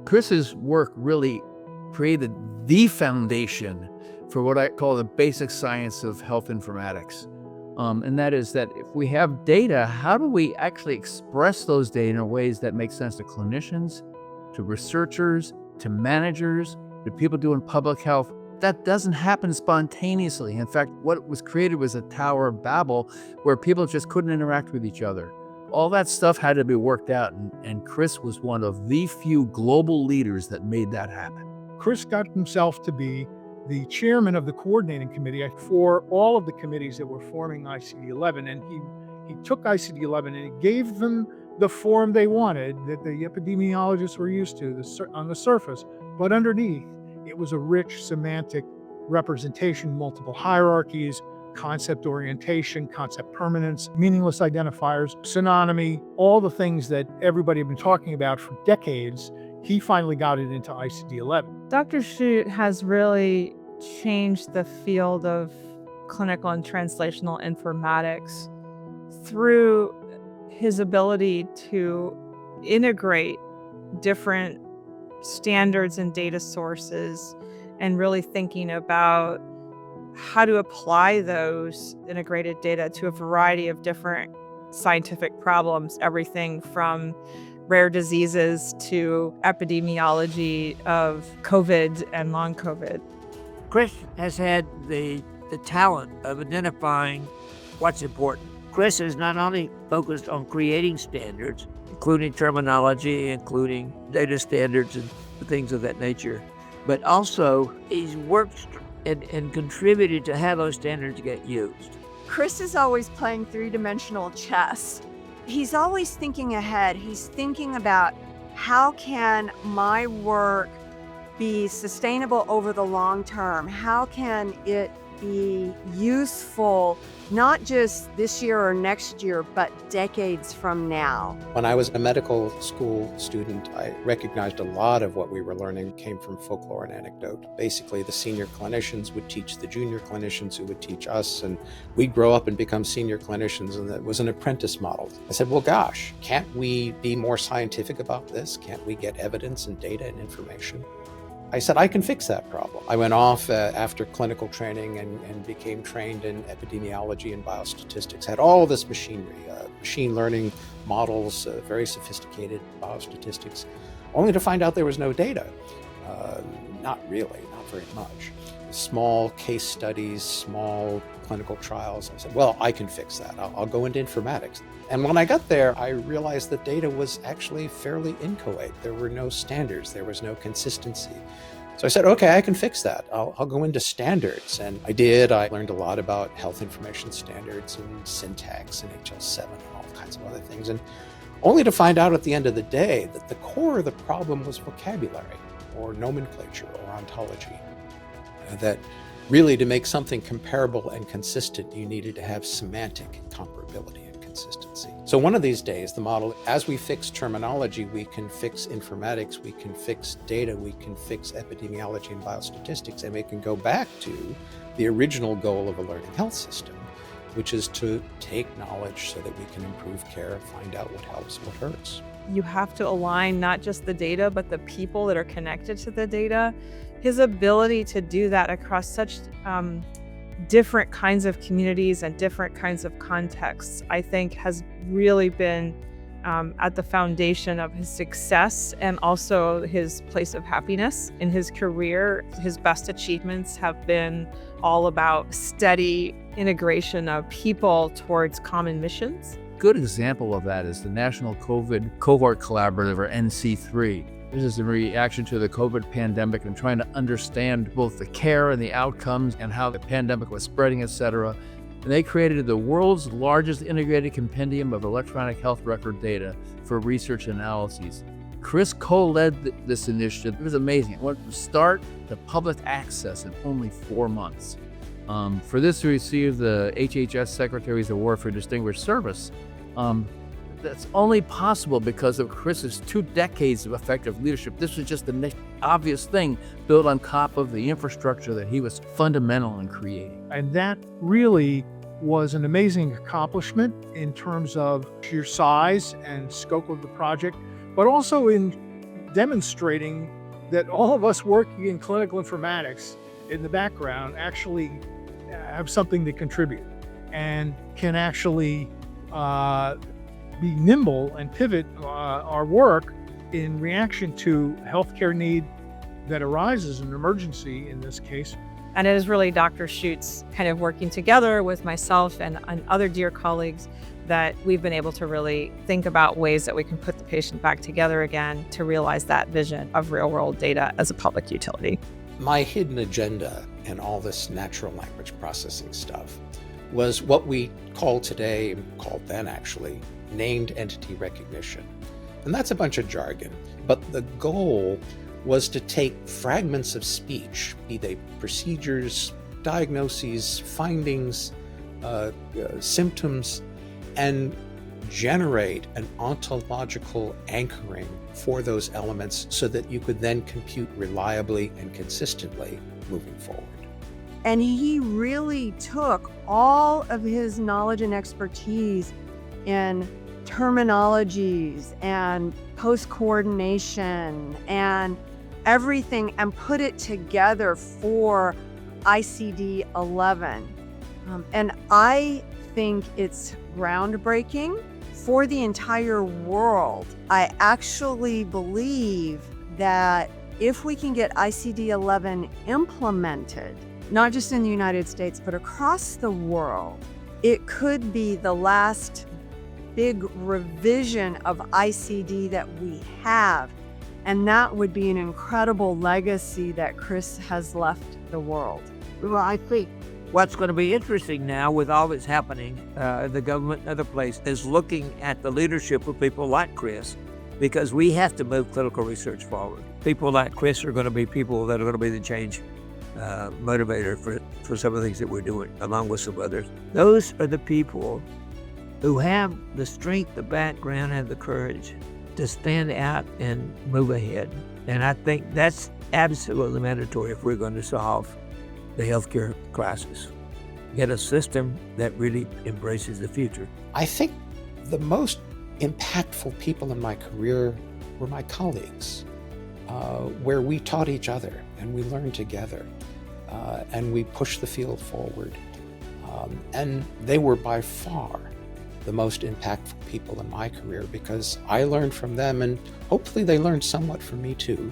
Chris's work really created the foundation for what I call the basic science of health informatics. And that is that if we have data, how do we actually express those data in ways that make sense to clinicians, to researchers, to managers, to people doing public health? That doesn't happen spontaneously. In fact, what was created was a Tower of Babel where people just couldn't interact with each other. All that stuff had to be worked out, and Chris was one of the few global leaders that made that happen. Chris got himself to be the chairman of the coordinating committee for all of the committees that were forming ICD-11, and he took ICD-11 and he gave them the form they wanted that the epidemiologists were used to on the surface, but underneath it was a rich semantic representation, multiple hierarchies, concept orientation, concept permanence, meaningless identifiers, synonymy, all the things that everybody had been talking about for decades. He finally got it into ICD-11. Dr. Chute has really changed the field of clinical and translational informatics through his ability to integrate different standards and data sources and really thinking about how to apply those integrated data to a variety of different scientific problems, everything from rare diseases to epidemiology of COVID and long COVID. Chris has had the talent of identifying what's important. Chris is not only focused on creating standards, including terminology, including data standards and things of that nature, but also he's worked and contributed to how those standards get used. Chris is always playing three-dimensional chess. He's always thinking ahead. He's thinking about how can my work be sustainable over the long term? How can it be useful, not just this year or next year, but decades from now? When I was a medical school student, I recognized a lot of what we were learning came from folklore and anecdote. Basically, the senior clinicians would teach the junior clinicians who would teach us, and we'd grow up and become senior clinicians, and it was an apprentice model. I said, well, gosh, can't we be more scientific about this? Can't we get evidence and data and information? I said, I can fix that problem. I went off after clinical training and became trained in epidemiology and biostatistics, had all this machinery, machine learning models, very sophisticated biostatistics, only to find out there was no data. Not really, not very much. Small case studies, small clinical trials. I said, well, I can fix that. I'll go into informatics. And when I got there, I realized that data was actually fairly inchoate. There were no standards. There was no consistency. So I said, okay, I can fix that. I'll go into standards. And I did. I learned a lot about health information standards and syntax and HL7 and all kinds of other things. And only to find out at the end of the day that the core of the problem was vocabulary or nomenclature or ontology. That really to make something comparable and consistent, you needed to have semantic comparability. Consistency. So one of these days, the model, as we fix terminology, we can fix informatics, we can fix data, we can fix epidemiology and biostatistics, and we can go back to the original goal of a learning health system, which is to take knowledge so that we can improve care, find out what helps, what hurts. You have to align not just the data, but the people that are connected to the data. His ability to do that across such different kinds of communities and different kinds of contexts, I think has really been at the foundation of his success and also his place of happiness in his career. His best achievements have been all about steady integration of people towards common missions. Good example of that is the National COVID Cohort Collaborative, or NC3. This is a reaction to the COVID pandemic and trying to understand both the care and the outcomes and how the pandemic was spreading, et cetera. And they created the world's largest integrated compendium of electronic health record data for research and analyses. Chris co-led this initiative. It was amazing. It went from start to public access in only 4 months. For this, he received the HHS Secretary's Award for Distinguished Service. That's only possible because of Chris's 2 decades of effective leadership. This was just the next obvious thing built on top of the infrastructure that he was fundamental in creating. And that really was an amazing accomplishment in terms of sheer size and scope of the project, but also in demonstrating that all of us working in clinical informatics in the background actually have something to contribute and can actually be nimble and pivot our work in reaction to healthcare need that arises, an emergency in this case. And it is really Dr. Chute's kind of working together with myself and other dear colleagues that we've been able to really think about ways that we can put the patient back together again to realize that vision of real-world data as a public utility. My hidden agenda in all this natural language processing stuff was what we call today, called then actually, named entity recognition. And that's a bunch of jargon, but the goal was to take fragments of speech, be they procedures, diagnoses, findings, symptoms, and generate an ontological anchoring for those elements so that you could then compute reliably and consistently moving forward. And he really took all of his knowledge and expertise in terminologies and post-coordination and everything and put it together for ICD-11. And I think it's groundbreaking for the entire world. I actually believe that if we can get ICD-11 implemented, not just in the United States, but across the world, it could be the last big revision of ICD that we have. And that would be an incredible legacy that Chris has left the world. Well, I think what's going to be interesting now with all that's happening, the government and other places, is looking at the leadership of people like Chris, because we have to move clinical research forward. People like Chris are going to be people that are going to be the change motivator for some of the things that we're doing, along with some others. Those are the people who have the strength, the background, and the courage to stand out and move ahead. And I think that's absolutely mandatory if we're going to solve the healthcare crisis. Get a system that really embraces the future. I think the most impactful people in my career were my colleagues, where we taught each other and we learned together and we pushed the field forward. And they were by far the most impactful people in my career because I learned from them and hopefully they learned somewhat from me too.